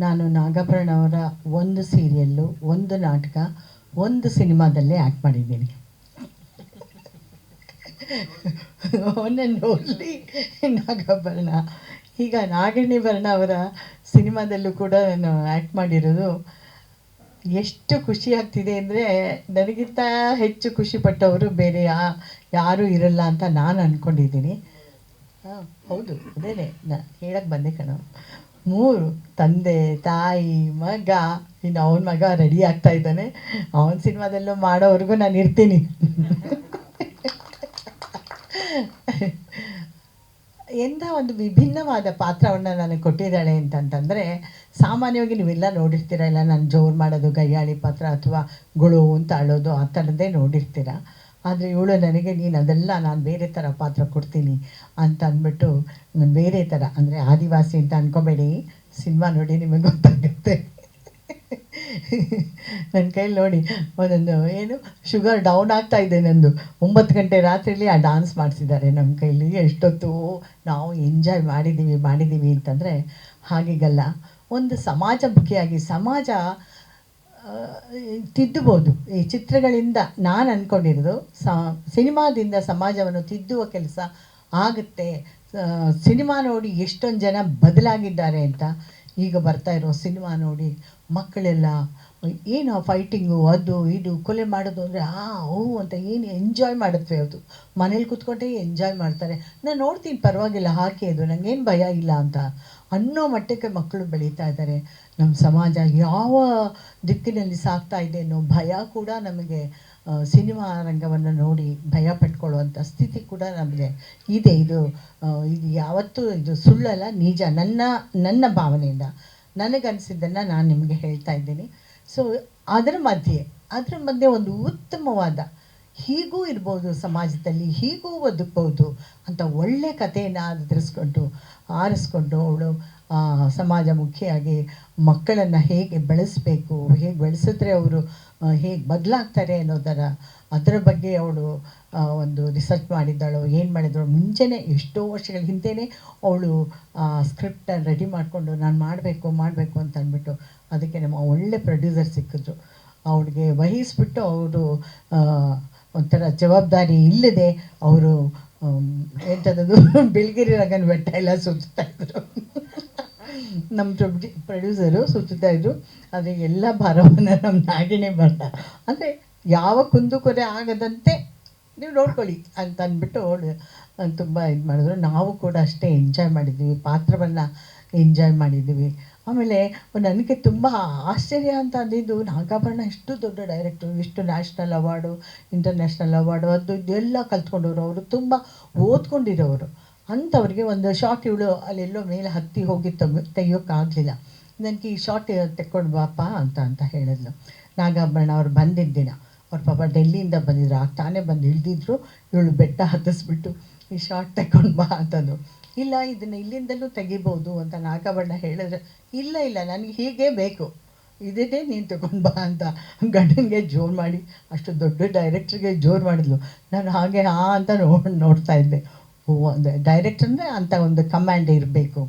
ನಾನು ನಾಗಾಭರಣ ಅವರ ಒಂದು ಸೀರಿಯಲ್ಲು, ಒಂದು ನಾಟಕ, ಒಂದು ಸಿನಿಮಾದಲ್ಲೇ ಆ್ಯಕ್ಟ್ ಮಾಡಿದ್ದೀನಿ. ಓನ್ಲಿ ನಾಗಾಭರಣ. ಈಗ ನಾಗಿಣಿಭರಣ ಅವರ ಸಿನಿಮಾದಲ್ಲೂ ಕೂಡ ನಾನು ಆ್ಯಕ್ಟ್ ಮಾಡಿರೋದು. ಎಷ್ಟು ಖುಷಿ ಆಗ್ತಿದೆ ಅಂದರೆ, ನನಗಿಂತ ಹೆಚ್ಚು ಖುಷಿಪಟ್ಟವರು ಬೇರೆ ಯಾರೂ ಇರಲ್ಲ ಅಂತ ನಾನು ಅಂದ್ಕೊಂಡಿದ್ದೀನಿ. ಹೌದು, ಅದೇನೆ ಹೇಳಕ್ಕೆ ಬಂದೆ ಕಣ. 3 ತಂದೆ, ತಾಯಿ, ಮಗ. ಇನ್ನು ಅವನ ಮಗ ರೆಡಿ ಆಗ್ತಾ ಇದ್ದಾನೆ. ಅವನ ಸಿನಿಮಾದಲ್ಲೂ ಮಾಡೋವರೆಗೂ ನಾನು ಇರ್ತೀನಿ. ಎಂಥ ಒಂದು ವಿಭಿನ್ನವಾದ ಪಾತ್ರವನ್ನು ನನಗೆ ಕೊಟ್ಟಿದ್ದಾಳೆ ಅಂತಂತಂದರೆ, ಸಾಮಾನ್ಯವಾಗಿ ನೀವೆಲ್ಲ ನೋಡಿರ್ತೀರ, ಇಲ್ಲ ನಾನು ಜೋರು ಮಾಡೋದು ಗಯ್ಯಾಳಿ ಪಾತ್ರ ಅಥವಾ ಗುಳು ಅಂತ ಅಳೋದು ಆ ಥರದ್ದೇ ನೋಡಿರ್ತೀರ. ಆದರೆ ಇವಳು ನನಗೆ ನೀನು ಅದೆಲ್ಲ ನಾನು ಬೇರೆ ಥರ ಪಾತ್ರ ಕೊಡ್ತೀನಿ ಅಂತ ಅಂದ್ಬಿಟ್ಟು ನಾನು ಬೇರೆ ಥರ, ಅಂದರೆ ಆದಿವಾಸಿ ಅಂತ ಅಂದ್ಕೊಬೇಡಿ, ಸಿನಿಮಾ ನೋಡಿ ನಿಮಗೆ ಗೊತ್ತಾಗುತ್ತೆ. ನನ್ನ ಕೈಲಿ ನೋಡಿ ಒಂದೊಂದು ಏನು ಶುಗರ್ ಡೌನ್ ಆಗ್ತಾ ಇದೆ ನಂದು. 9 ಗಂಟೆ ರಾತ್ರಿಯಲ್ಲಿ ಆ ಡಾನ್ಸ್ ಮಾಡಿಸಿದ್ದಾರೆ ನಮ್ಮ ಕೈಲಿ. ಎಷ್ಟೊತ್ತು ನಾವು ಎಂಜಾಯ್ ಮಾಡಿದ್ದೀವಿ ಅಂತಂದರೆ ಹಾಗೀಗಲ್ಲ. ಒಂದು ಸಮಾಜಮುಖಿಯಾಗಿ ಸಮಾಜ ತಿದ್ದಬೋದು ಈ ಚಿತ್ರಗಳಿಂದ. ನಾನು ಅಂದ್ಕೊಂಡಿರೋದು ಸಿನಿಮಾದಿಂದ ಸಮಾಜವನ್ನು ತಿದ್ದುವ ಕೆಲಸ ಆಗುತ್ತೆ. ಸಿನಿಮಾ ನೋಡಿ ಎಷ್ಟೊಂದು ಜನ ಬದಲಾಗಿದ್ದಾರೆ ಅಂತ. ಈಗ ಬರ್ತಾ ಇರೋ ಸಿನಿಮಾ ನೋಡಿ ಮಕ್ಕಳೆಲ್ಲ ಏನು ಫೈಟಿಂಗು, ಅದು ಇದು ಕೊಲೆ ಮಾಡೋದು ಅಂದರೆ ಅಂತ ಏನು ಎಂಜಾಯ್ ಮಾಡುತ್ತವೆ. ಅದು ಮನೇಲಿ ಕೂತ್ಕೊಂಡೇ ಎಂಜಾಯ್ ಮಾಡ್ತಾರೆ. ನಾನು ನೋಡ್ತೀನಿ, ಪರವಾಗಿಲ್ಲ ಹಾಕಿ, ಅದು ನನಗೇನು ಭಯ ಇಲ್ಲ ಅಂತ ಅನ್ನೋ ಮಟ್ಟಕ್ಕೆ ಮಕ್ಕಳು ಬೆಳೀತಾ ಇದ್ದಾರೆ. ನಮ್ಮ ಸಮಾಜ ಯಾವ ದಿಕ್ಕಿನಲ್ಲಿ ಸಾಗ್ತಾ ಇದೆ ಅನ್ನೋ ಭಯ ಕೂಡ ನಮಗೆ ಸಿನಿಮಾ ರಂಗವನ್ನು ನೋಡಿ ಭಯ ಪಟ್ಕೊಳ್ಳುವಂಥ ಸ್ಥಿತಿ ಕೂಡ ನಮಗೆ ಇದೆ. ಇದು ಯಾವತ್ತೂ ಇದು ಸುಳ್ಳಲ್ಲ, ನಿಜ. ನನ್ನ ಭಾವನೆಯಿಂದ ನನಗನ್ಸಿದ್ದನ್ನು ನಾನು ನಿಮಗೆ ಹೇಳ್ತಾ ಇದ್ದೀನಿ. ಸೊ ಅದರ ಮಧ್ಯೆ ಒಂದು ಉತ್ತಮವಾದ, ಹೀಗೂ ಇರ್ಬೋದು ಸಮಾಜದಲ್ಲಿ, ಹೀಗೂ ಬದುಕ್ಬೋದು ಅಂತ ಒಳ್ಳೆಯ ಕಥೆಯನ್ನು ಆರಿಸ್ಕೊಂಡು ಅವಳು ಸಮಾಜಮುಖಿಯಾಗಿ ಮಕ್ಕಳನ್ನು ಹೇಗೆ ಬೆಳೆಸಬೇಕು, ಹೇಗೆ ಬೆಳೆಸಿದ್ರೆ ಅವರು ಹೇಗೆ ಬದಲಾಗ್ತಾರೆ ಅದರ ಬಗ್ಗೆ ಅವಳು ಒಂದು ರಿಸರ್ಚ್ ಮಾಡಿದ್ದಾಳು. ಏನು ಮಾಡಿದಳು, ಮುಂಚೆನೇ ಎಷ್ಟೋ ವರ್ಷಗಳ ಹಿಂದೆಯೇ ಅವಳು ಸ್ಕ್ರಿಪ್ಟನ್ನು ರೆಡಿ ಮಾಡಿಕೊಂಡು ನಾನು ಮಾಡಬೇಕು ಅಂತ ಅಂದ್ಬಿಟ್ಟು ಅದಕ್ಕೆ ನಮ್ಮ ಒಳ್ಳೆ ಪ್ರೊಡ್ಯೂಸರ್ ಸಿಕ್ಕಿದ್ರು. ಅವಳಿಗೆ ವಹಿಸ್ಬಿಟ್ಟು ಅವರು ಒಂಥರ ಜವಾಬ್ದಾರಿ ಇಲ್ಲದೆ ಅವರು ಎಂಥದ್ದು ಬಿಳ್ಗಿರಿ ರಂಗನ ಬೆಟ್ಟ ಎಲ್ಲ ಸುತ್ತಾಯಿದ್ರು. ನಮ್ಮ ಪ್ರೊಡ್ಯೂಸರು ಸುತ್ತಾಯಿದ್ರು. ಆದರೆ ಎಲ್ಲ ಭಾರವನ್ನು ನಮ್ಮ ನಾಗಿಣಿ ಬರ್ದ, ಅಂದರೆ ಯಾವ ಕುಂದುಕೊರೆ ಆಗದಂತೆ ನೀವು ನೋಡ್ಕೊಳ್ಳಿ ಅಂತ ಅಂದ್ಬಿಟ್ಟು ಅವಳು ತುಂಬ ಇದು ಮಾಡಿದ್ರು. ನಾವು ಕೂಡ ಅಷ್ಟೇ ಎಂಜಾಯ್ ಮಾಡಿದ್ದೀವಿ, ಪಾತ್ರವನ್ನು ಎಂಜಾಯ್ ಮಾಡಿದ್ದೀವಿ. ಆಮೇಲೆ ನನಗೆ ತುಂಬ ಆಶ್ಚರ್ಯ ಅಂತ ಅಂದಿದ್ದು, ನಾಗಾಭರಣ ಎಷ್ಟು ದೊಡ್ಡ ಡೈರೆಕ್ಟ್ರು, ಎಷ್ಟು ನ್ಯಾಷನಲ್ ಅವಾರ್ಡು, ಇಂಟರ್ನ್ಯಾಷನಲ್ ಅವಾರ್ಡು, ಅದು ಇದೆಲ್ಲ ಕಲ್ತ್ಕೊಂಡವರು. ಅವರು ತುಂಬ ಓದ್ಕೊಂಡಿರೋರು. ಅಂಥವ್ರಿಗೆ ಒಂದು ಶಾರ್ಟ್ ಇವಳು ಅಲ್ಲೆಲ್ಲೋ ಮೇಲೆ ಹತ್ತಿ ಹೋಗಿ ತೆಗಿಯೋಕ್ಕಾಗಲಿಲ್ಲ. ನನಗೆ ಈ ಶಾರ್ಟ್ ತೆಕ್ಕೊಂಡು ಬಾಪ ಅಂತ ಹೇಳಿದ್ಲು. ನಾಗಾಭರಣ ಅವ್ರು ಬಂದಿದ್ದ ದಿನ, ಅವ್ರ ಪಾಪ ಡೆಲ್ಲಿಯಿಂದ ಬಂದಿದ್ರು, ತಾನೇ ಬಂದು ಇಳಿದಿದ್ರು. ಇವಳು ಬೆಟ್ಟ ಹತ್ತಿಸ್ಬಿಟ್ಟು ಈ ಶಾರ್ಟ್ ತೆಕ್ಕೊಂಡು ಬಾ ಅಂತಂದು. ಇಲ್ಲ, ಇದನ್ನು ಇಲ್ಲಿಂದಲೂ ತೆಗಿಬೋದು ಅಂತ ನಾಗಾಭರಣ ಹೇಳಿದ್ರೆ, ಇಲ್ಲ ನನಗೆ ಹೀಗೇ ಬೇಕು, ಇದೇ ನೀನು ತಗೊಂಡು ಬಾ ಅಂತ ಗಂಡನಿಗೆ ಜೋರು ಮಾಡಿ, ಅಷ್ಟು ದೊಡ್ಡ ಡೈರೆಕ್ಟ್ರಿಗೆ ಜೋರು ಮಾಡಿದ್ಲು. ನಾನು ಹಾಗೆ ಅಂತ ನೋಡ್ತಾ ಇದ್ದೆ. ಒಂದು ಡೈರೆಕ್ಟರ್ ಅಂದರೆ ಅಂಥ ಒಂದು ಕಮ್ಯಾಂಡ್ ಇರಬೇಕು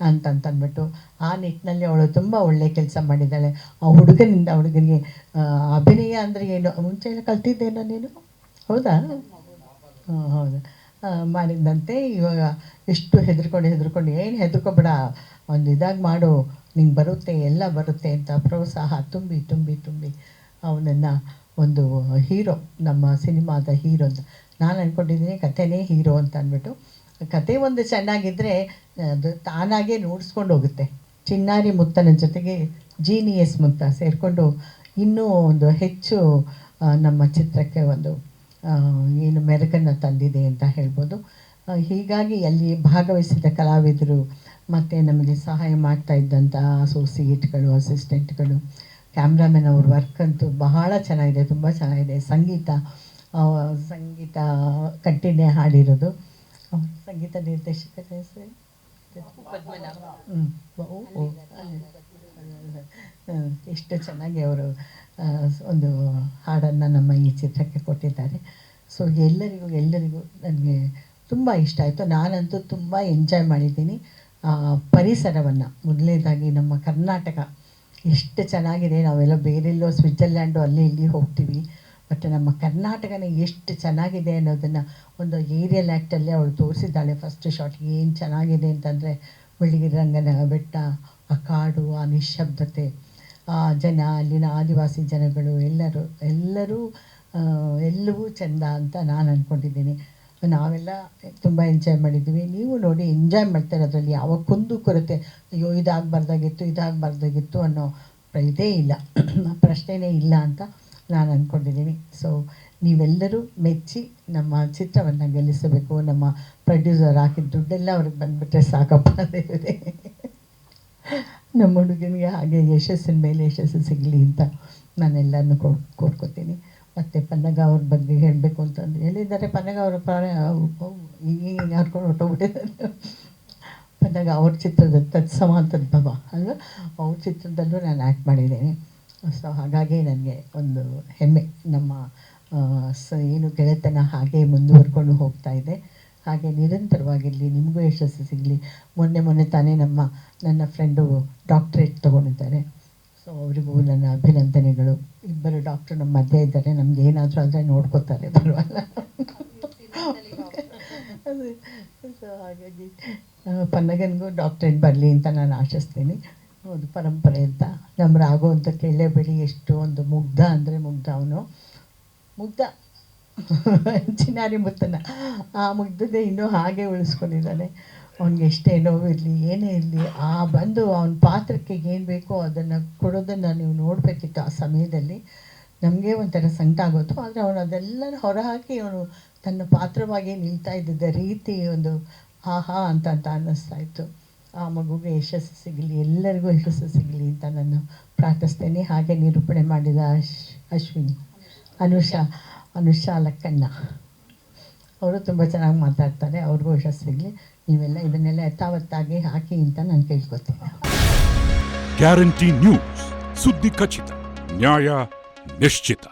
ಅಂತಂದ್ಬಿಟ್ಟು ಆ ನಿಟ್ಟಿನಲ್ಲಿ ಅವಳು ತುಂಬ ಒಳ್ಳೆಯ ಕೆಲಸ ಮಾಡಿದ್ದಾಳೆ. ಆ ಹುಡುಗನಿಗೆ ಅಭಿನಯ ಅಂದರೆ ಏನು, ಮುಂಚೆ ಎಲ್ಲ ಕಲ್ತಿದ್ದೇನೋ ನೀನು? ಹೌದಾ? ಹೌದು, ಮಾಡಿದ್ದಂತೆ. ಇವಾಗ ಎಷ್ಟು ಹೆದರ್ಕೊಂಡು ಏನು ಹೆದರ್ಕೊಬೇಡ, ಒಂದು ಇದಾಗಿ ಮಾಡು, ನಿಂಗೆ ಬರುತ್ತೆ, ಎಲ್ಲ ಬರುತ್ತೆ ಅಂತ ಪ್ರೋತ್ಸಾಹ ತುಂಬಿ ಅವನನ್ನು ಒಂದು ಹೀರೋ, ನಮ್ಮ ಸಿನಿಮಾದ ಹೀರೋ ಅಂತ ನಾನು ಅಂದ್ಕೊಂಡಿದ್ದೀನಿ. ಕಥೆನೇ ಹೀರೋ ಅಂತ ಅಂದ್ಬಿಟ್ಟು, ಕತೆ ಒಂದು ಚೆನ್ನಾಗಿದ್ದರೆ ಅದು ತಾನಾಗೇ ನೋಡಿಸ್ಕೊಂಡು ಹೋಗುತ್ತೆ. ಚಿನ್ನಾರಿ ಮುತ್ತನ ಜೊತೆಗೆ ಜೀನಿಯಸ್ ಮುತ್ತ ಸೇರಿಕೊಂಡು ಇನ್ನೂ ಒಂದು ಹೆಚ್ಚು ನಮ್ಮ ಚಿತ್ರಕ್ಕೆ ಒಂದು ಏನು ಮೆರುಗನ್ನು ತಂದಿದೆ ಅಂತ ಹೇಳ್ಬೋದು. ಹೀಗಾಗಿ ಅಲ್ಲಿ ಭಾಗವಹಿಸಿದ ಕಲಾವಿದರು ಮತ್ತು ನಮಗೆ ಸಹಾಯ ಮಾಡ್ತಾ ಇದ್ದಂಥ ಅಸೋಸಿಯೇಟ್ಗಳು, ಅಸಿಸ್ಟೆಂಟ್ಗಳು, ಕ್ಯಾಮ್ರಾಮನ್ ಅವ್ರ ವರ್ಕ್ ಅಂತೂ ಬಹಳ ಚೆನ್ನಾಗಿದೆ, ತುಂಬ ಚೆನ್ನಾಗಿದೆ. ಸಂಗೀತ ಕಂಟಿನ್ಯೂ ಹಾಡಿರೋದು. ಸಂಗೀತ ನಿರ್ದೇಶಕರ ಹೆಸರು ಪದ್ಮನಾಭ. ಎಷ್ಟು ಚೆನ್ನಾಗಿ ಅವರು ಒಂದು ಹಾಡನ್ನು ನಮ್ಮ ಈ ಚಿತ್ರಕ್ಕೆ ಕೊಟ್ಟಿದ್ದಾರೆ. ಸೊ ಎಲ್ಲರಿಗೂ ನನಗೆ ತುಂಬ ಇಷ್ಟ ಆಯಿತು. ನಾನಂತೂ ತುಂಬ ಎಂಜಾಯ್ ಮಾಡಿದ್ದೀನಿ. ಪರಿಸರವನ್ನು, ಮೊದಲನೇದಾಗಿ ನಮ್ಮ ಕರ್ನಾಟಕ ಎಷ್ಟು ಚೆನ್ನಾಗಿದೆ. ನಾವೆಲ್ಲ ಬೇರೆಲ್ಲೋ ಸ್ವಿಟ್ಜರ್ಲ್ಯಾಂಡು ಅಲ್ಲಿ ಇಲ್ಲಿ ಹೋಗ್ತೀವಿ, ಬಟ್ ನಮ್ಮ ಕರ್ನಾಟಕನೇ ಎಷ್ಟು ಚೆನ್ನಾಗಿದೆ ಅನ್ನೋದನ್ನು ಒಂದು ಏರಿಯಲ್ ಆ್ಯಕ್ಟಲ್ಲೇ ಅವಳು ತೋರಿಸಿದ್ದಾಳೆ. ಫಸ್ಟ್ ಶಾಟ್ ಏನು ಚೆನ್ನಾಗಿದೆ ಅಂತಂದರೆ, ಬೆಳಗಿನ ರಂಗನ ಬೆಟ್ಟ, ಆ ಕಾಡು, ಆ ನಿಶ್ಶಬ್ದತೆ, ಆ ಜನ, ಅಲ್ಲಿನ ಆದಿವಾಸಿ ಜನಗಳು ಎಲ್ಲರೂ ಎಲ್ಲವೂ ಚೆಂದ ಅಂತ ನಾನು ಅಂದ್ಕೊಂಡಿದ್ದೀನಿ. ನಾವೆಲ್ಲ ತುಂಬ ಎಂಜಾಯ್ ಮಾಡಿದ್ದೀವಿ. ನೀವು ನೋಡಿ ಎಂಜಾಯ್ ಮಾಡ್ತಾರೆ. ಅದರಲ್ಲಿ ಯಾವ ಕುಂದು ಕೊರತೆ, ಅಯ್ಯೋ ಇದಾಗಬಾರ್ದಾಗಿತ್ತು ಅನ್ನೋ ಇದೇ ಇಲ್ಲ, ಪ್ರಶ್ನೆನೇ ಇಲ್ಲ ಅಂತ ನಾನು ಅಂದ್ಕೊಂಡಿದ್ದೀನಿ. ಸೊ ನೀವೆಲ್ಲರೂ ಮೆಚ್ಚಿ ನಮ್ಮ ಚಿತ್ರವನ್ನು ಗೆಲ್ಲಿಸಬೇಕು. ನಮ್ಮ ಪ್ರೊಡ್ಯೂಸರ್ ಹಾಕಿದ ದುಡ್ಡೆಲ್ಲ ಅವ್ರಿಗೆ ಬಂದುಬಿಟ್ರೆ ಸಾಕಪ್ಪ ದೇವರೇ. ನಮ್ಮ ಹುಡುಗನಿಗೆ ಹಾಗೆ ಯಶಸ್ಸಿನ ಮೇಲೆ ಯಶಸ್ಸು ಸಿಗಲಿ ಅಂತ ನಾನೆಲ್ಲನೂ ಕೋರ್ಕೋತೀನಿ. ಮತ್ತು ಪನ್ನಗ ಅವ್ರ ಬಗ್ಗೆ ಹೇಳಬೇಕು ಅಂತಂದು ಹೇಳಿದ್ದಾರೆ. ಪನ್ನಗ ಅವರ ಈಗ ಯಾರ್ಕೊಂಡು ಹೊಟ್ಟೋಗ್ಬಿಟ್ಟಿದ್ದಾರೆ. ಪನ್ನಗ ಅವ್ರ ಚಿತ್ರದ ತತ್ಸಮ ತದ್ಭವ ಅಲ್ವಾ, ಅವ್ರ ಚಿತ್ರದಲ್ಲೂ ನಾನು ಆ್ಯಕ್ಟ್ ಮಾಡಿದ್ದೀನಿ. ಸೊ ಹಾಗಾಗಿ ನನಗೆ ಒಂದು ಹೆಮ್ಮೆ. ನಮ್ಮ ಏನು ಗೆಳೆತನ ಹಾಗೆ ಮುಂದುವರ್ಕೊಂಡು ಹೋಗ್ತಾ ಇದೆ, ಹಾಗೆ ನಿರಂತರವಾಗಿರಲಿ, ನಿಮಗೂ ಯಶಸ್ಸು ಸಿಗಲಿ. ಮೊನ್ನೆ ತಾನೇ ನನ್ನ ಫ್ರೆಂಡು ಡಾಕ್ಟ್ರೇಟ್ ತೊಗೊಂಡಿದ್ದಾರೆ. ಸೊ ಅವರಿಗೂ ನನ್ನ ಅಭಿನಂದನೆಗಳು. ಇಬ್ಬರು ಡಾಕ್ಟ್ರು ನಮ್ಮ ಮಧ್ಯೆ ಇದ್ದಾರೆ, ನಮ್ಗೆ ಏನಾದರೂ ಅಂದರೆ ನೋಡ್ಕೋತಾರೆ, ಬರುವಲ್ಲ. ಅದು ಸೊ ಹಾಗಾಗಿ ಪನ್ನಗನಿಗೂ ಡಾಕ್ಟ್ರೇಟ್ ಬರಲಿ ಅಂತ ನಾನು ಆಶಿಸ್ತೀನಿ. ಒಂದು ಪರಂಪರೆ ಅಂತ ನಮ್ಮ ರಾಘು ಅಂತ ಕೇಳಲೇಬೇಡಿ, ಎಷ್ಟು ಒಂದು ಮುಗ್ಧ ಅಂದರೆ ಮುಗ್ಧ. ಅವನು ಮುಗ್ಧ ಚಿನ್ನಾರಿ ಮುತ್ತನ ಆ ಮುಗ್ಧತೆ ಇನ್ನೂ ಹಾಗೆ ಉಳಿಸ್ಕೊಂಡಿದ್ದಾನೆ. ಅವ್ನಿಗೆ ಎಷ್ಟೇ ನೋವಿರಲಿ ಏನೇ ಇರಲಿ, ಬಂದು ಅವನ ಪಾತ್ರಕ್ಕೆ ಏನು ಬೇಕೋ ಅದನ್ನು ಕೊಡೋದನ್ನು ನೀವು ನೋಡಬೇಕಿತ್ತು. ಆ ಸಮಯದಲ್ಲಿ ನಮಗೆ ಒಂಥರ ಸಂಕಟ ಆಗೋದು, ಆದರೆ ಅವನು ಅದೆಲ್ಲ ಹೊರಹಾಕಿ ಅವನು ತನ್ನ ಪಾತ್ರವಾಗಿ ನಿಲ್ತಾ ಇದ್ದಿದ್ದ ರೀತಿ ಒಂದು ಆಹಾ ಅಂತ ಅನ್ನಿಸ್ತಾ ಇತ್ತು. ಆ ಮಗುಗೆ ಯಶಸ್ಸು ಸಿಗಲಿ, ಎಲ್ಲರಿಗೂ ಯಶಸ್ಸು ಸಿಗಲಿ ಅಂತ ನಾನು ಪ್ರಾರ್ಥಿಸ್ತೇನೆ. ಹಾಗೆ ನಿರೂಪಣೆ ಮಾಡಿದ ಅಶ್ವಿನಿ, ಅನುಷಾ ಲಕ್ಕಣ್ಣ ಅವರು ತುಂಬ ಚೆನ್ನಾಗಿ ಮಾತಾಡ್ತಾರೆ. ಅವ್ರಿಗೂ ಯಶಸ್ಸು ಸಿಗಲಿ. ನೀವೆಲ್ಲ ಇದನ್ನೆಲ್ಲ ಯಥಾವತ್ತಾಗಿ ಹಾಕಿ ಅಂತ ನಾನು ಕೇಳ್ಕೊತೀನಿ. ಗ್ಯಾರಂಟಿ ನ್ಯೂಸ್, ಸುದ್ದಿ ಖಚಿತ, ನ್ಯಾಯ ನಿಶ್ಚಿತ.